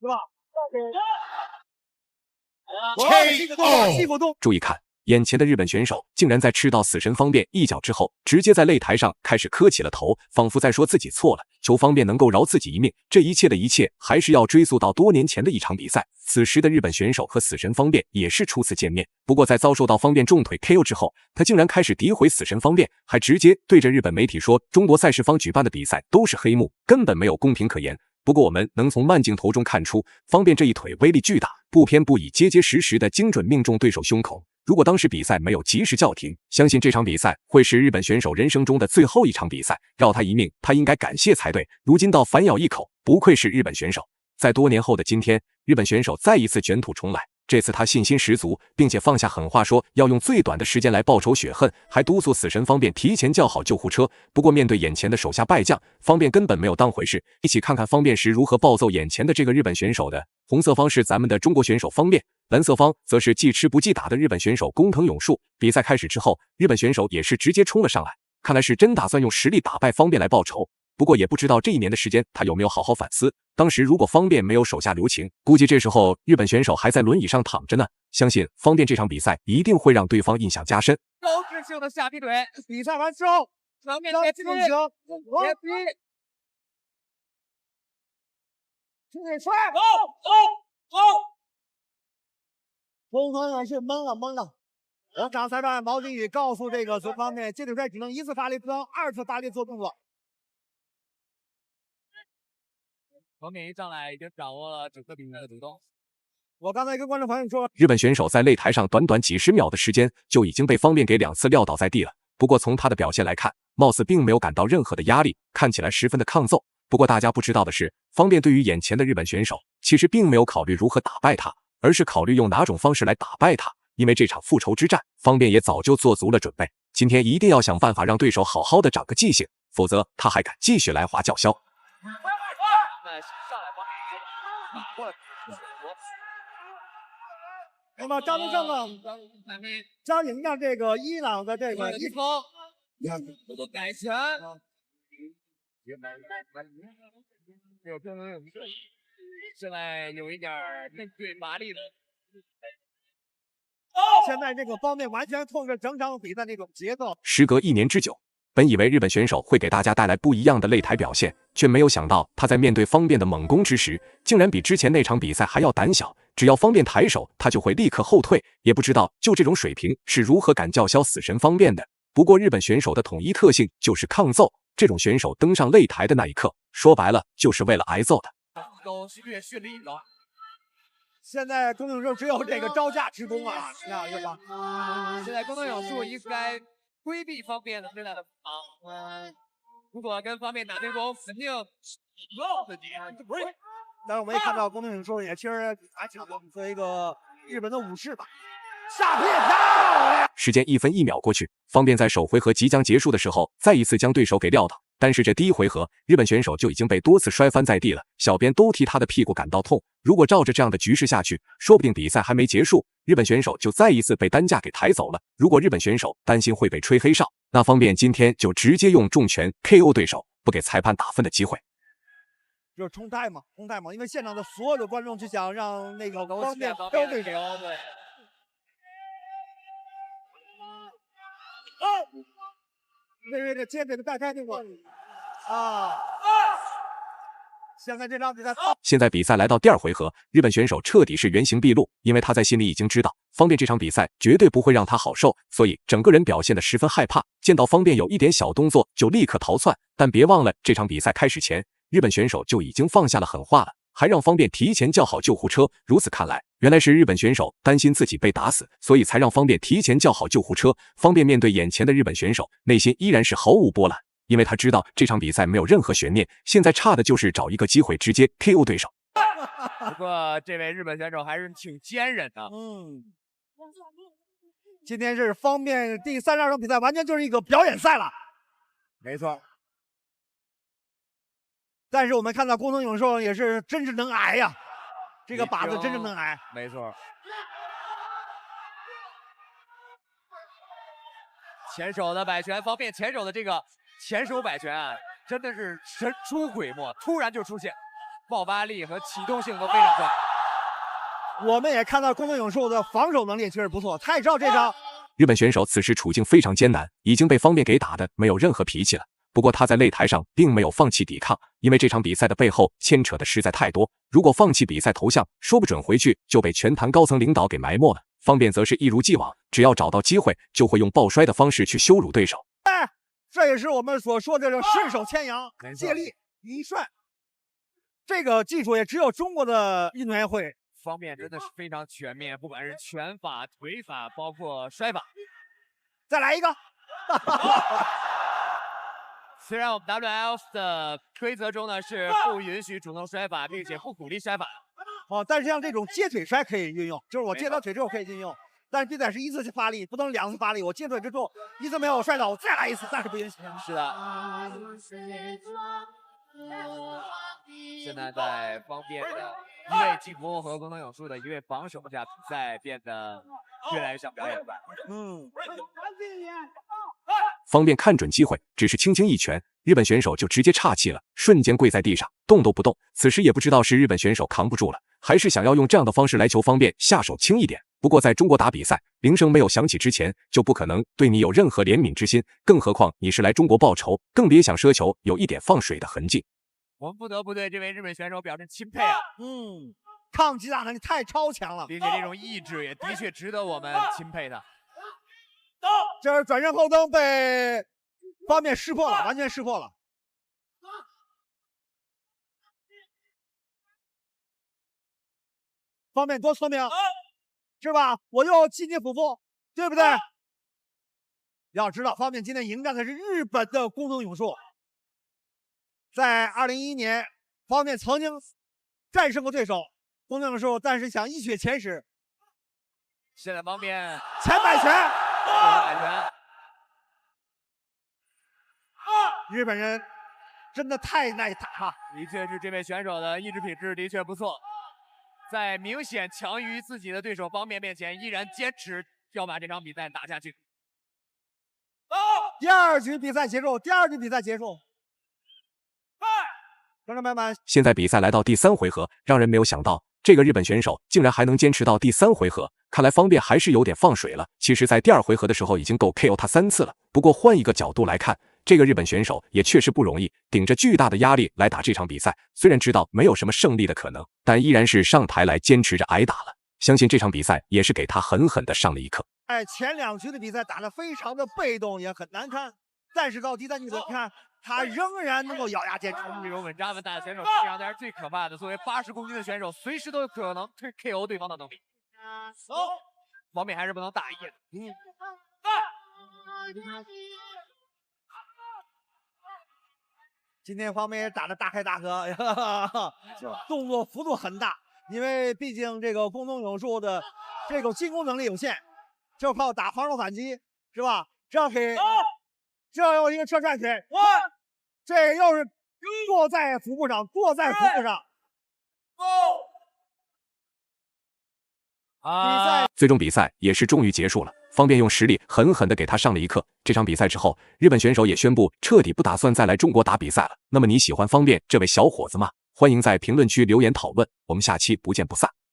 是吧？ 注意看，眼前的日本选手竟然在吃到死神方便一脚之后，直接在擂台上开始磕起了头，仿佛在说自己错了，求方便能够饶自己一命。这一切的一切，还是要追溯到多年前的一场比赛。此时的日本选手和死神方便也是初次见面，不过在遭受到方便重腿 KO 之后，他竟然开始诋毁死神方便，还直接对着日本媒体说中国赛事方举办的比赛都是黑幕，根本没有公平可言。不过我们能从慢镜头中看出，方便这一腿威力巨大，不偏不倚，结结实实的精准命中对手胸口。如果当时比赛没有及时叫停，相信这场比赛会是日本选手人生中的最后一场比赛，饶他一命，他应该感谢才对。如今倒反咬一口，不愧是日本选手。在多年后的今天，日本选手再一次卷土重来。这次他信心十足，并且放下狠话说要用最短的时间来报仇雪恨，还督促死神方便提前叫好救护车。不过面对眼前的手下败将，方便根本没有当回事。一起看看方便时如何暴揍眼前的这个日本选手的。红色方是咱们的中国选手方便，蓝色方则是既吃不记打的日本选手工藤永树。比赛开始之后，日本选手也是直接冲了上来，看来是真打算用实力打败方便来报仇。不过也不知道这一年的时间他有没有好好反思，当时如果方便没有手下留情，估计这时候日本选手还在轮椅上躺着呢。相信方便这场比赛一定会让对方印象加深。标志性的下劈腿，比赛完之后，正面接踢，接踢，腿踹，走。工藤也是懵了。我掌裁判毛金宇告诉这个左方面，接腿踹只能一次发力，不能二次发力做动作。方面一上来已经掌握了整个比赛的主动。我刚才跟观众朋友说，日本选手在擂台上短短几十秒的时间就已经被方便给2次撂倒在地了。不过从他的表现来看，貌似并没有感到任何的压力，看起来十分的抗揍。不过大家不知道的是，方便对于眼前的日本选手，其实并没有考虑如何打败他，而是考虑用哪种方式来打败他。因为这场复仇之战，方便也早就做足了准备，今天一定要想办法让对手好好的长个记性，否则他还敢继续来华叫嚣。那么张德胜呢，将迎上这个伊朗的这个一方改拳，现在有一点内对麻利的。现在这个方面完全控制整场比赛那种节奏。时隔1年之久，本以为日本选手会给大家带来不一样的擂台表现，却没有想到他在面对方便的猛攻之时，竟然比之前那场比赛还要胆小。只要方便抬手，他就会立刻后退。也不知道就这种水平是如何敢叫嚣死神方便的。不过日本选手的统一特性就是抗揍，这种选手登上擂台的那一刻，说白了就是为了挨揍的。蓄力了。现在工藤永树只有这个招架之功啊，是吧？现在工藤永树应该规避方便的现在的如果跟方便打对攻，肯定自己。但是我们也看到工藤永树也其实还挺作为一个日本的武士吧。下劈漂亮！时间1分1秒过去，方便在首回合即将结束的时候，再一次将对手给撂倒。但是这第一回合，日本选手就已经被多次摔翻在地了，小编都替他的屁股感到痛。如果照着这样的局势下去，说不定比赛还没结束，日本选手就再一次被担架给抬走了。如果日本选手担心会被吹黑哨，那方便今天就直接用重拳 KO 对手，不给裁判打分的机会。就是冲太嘛，因为现场的所有的观众就想让那个方便 KO 对手。对。这个接嘴的带开对吧？现在比赛来到第2回合，日本选手彻底是原形毕露，因为他在心里已经知道方便这场比赛绝对不会让他好受，所以整个人表现得十分害怕，见到方便有一点小动作就立刻逃窜。但别忘了，这场比赛开始前，日本选手就已经放下了狠话了，还让方便提前叫好救护车。如此看来，原来是日本选手担心自己被打死，所以才让方便提前叫好救护车。方便面对眼前的日本选手，内心依然是毫无波澜，因为他知道这场比赛没有任何悬念，现在差的就是找一个机会直接 KO 对手。不过这位日本选手还是挺坚韧的。今天是方便第32场比赛，完全就是一个表演赛了。没错。但是我们看到工藤永树也是真是能挨呀，这个靶子真是能挨。没错。前手的摆拳，方便前手的这个前手摆拳啊，真的是神出鬼没，突然就出现。爆发力和启动性都非常快。我们也看到宫藤勇树的防守能力确实不错，他也知道这招。日本选手此时处境非常艰难，已经被方便给打的没有任何脾气了。不过他在擂台上并没有放弃抵抗，因为这场比赛的背后牵扯的实在太多。如果放弃比赛头项，说不准回去就被拳坛高层领导给埋没了。方便则是一如既往，只要找到机会，就会用抱摔的方式去羞辱对手。这也是我们所说的这顺手牵羊、借力一涮。这个技术也只有中国的运动员会。方面真的是非常全面，不管是拳法、腿法，包括摔法。再来一个。虽然我们 WLF 的规则中呢是不允许主动摔法，并且不鼓励摔法。但是像这种接腿摔可以运用，就是我接到腿之后可以运用，但是必须是一次性发力，不能2次发力。我接腿之后一次没有摔倒，我再来一次，那是不允许。是的。现在在方便的一位进攻和宫藤勇树的一位防守下，比赛变得越来越像表演版。方便看准机会，只是轻轻一拳，日本选手就直接岔气了，瞬间跪在地上，动都不动。此时也不知道是日本选手扛不住了，还是想要用这样的方式来求方便下手轻一点。不过在中国打比赛，铃声没有响起之前，就不可能对你有任何怜悯之心，更何况你是来中国报仇，更别想奢求有一点放水的痕迹。我们不得不对这位日本选手表示钦佩啊！抗击打能力太超强了，并且这种意志也的确值得我们钦佩他。这是转身后蹬被方面识破了，完全识破了。方面多聪明，是吧？我又进击辅助，对不对？要知道，方面今天迎战的是日本的宫藤勇树。在2011年，方面曾经战胜过对手宫藤勇树，但是想一雪前耻。现在方面前摆拳。日本人真的太耐打了，的确是这位选手的意志品质的确不错，在明显强于自己的对手方面面前，依然坚持要把这场比赛打下去。第二局比赛结束，观众朋友们，现在比赛来到第3回合，让人没有想到，这个日本选手竟然还能坚持到第3回合，看来方便还是有点放水了。其实，在第2回合的时候已经够 KO 他3次了。不过换一个角度来看，这个日本选手也确实不容易，顶着巨大的压力来打这场比赛。虽然知道没有什么胜利的可能，但依然是上台来坚持着挨打了。相信这场比赛也是给他狠狠的上了一课。前2局的比赛打得非常的被动，也很难看。但是到第3局，你看他仍然能够咬牙坚持。这种稳扎稳打的选手，实际上才是最可怕的。作为80公斤的选手，随时都有可能推 KO 对方的能力。方面还是不能大意的。今天方面也打得大开大合，动作幅度很大，因为毕竟这个宫藤勇树的这种进攻能力有限，就靠打防守反击，是吧？这又一个车转腿，这又是坐在腹部上，最终比赛也是终于结束了，方便用实力狠狠地给他上了一课。这场比赛之后，日本选手也宣布彻底不打算再来中国打比赛了。那么你喜欢方便这位小伙子吗？欢迎在评论区留言讨论，我们下期不见不散。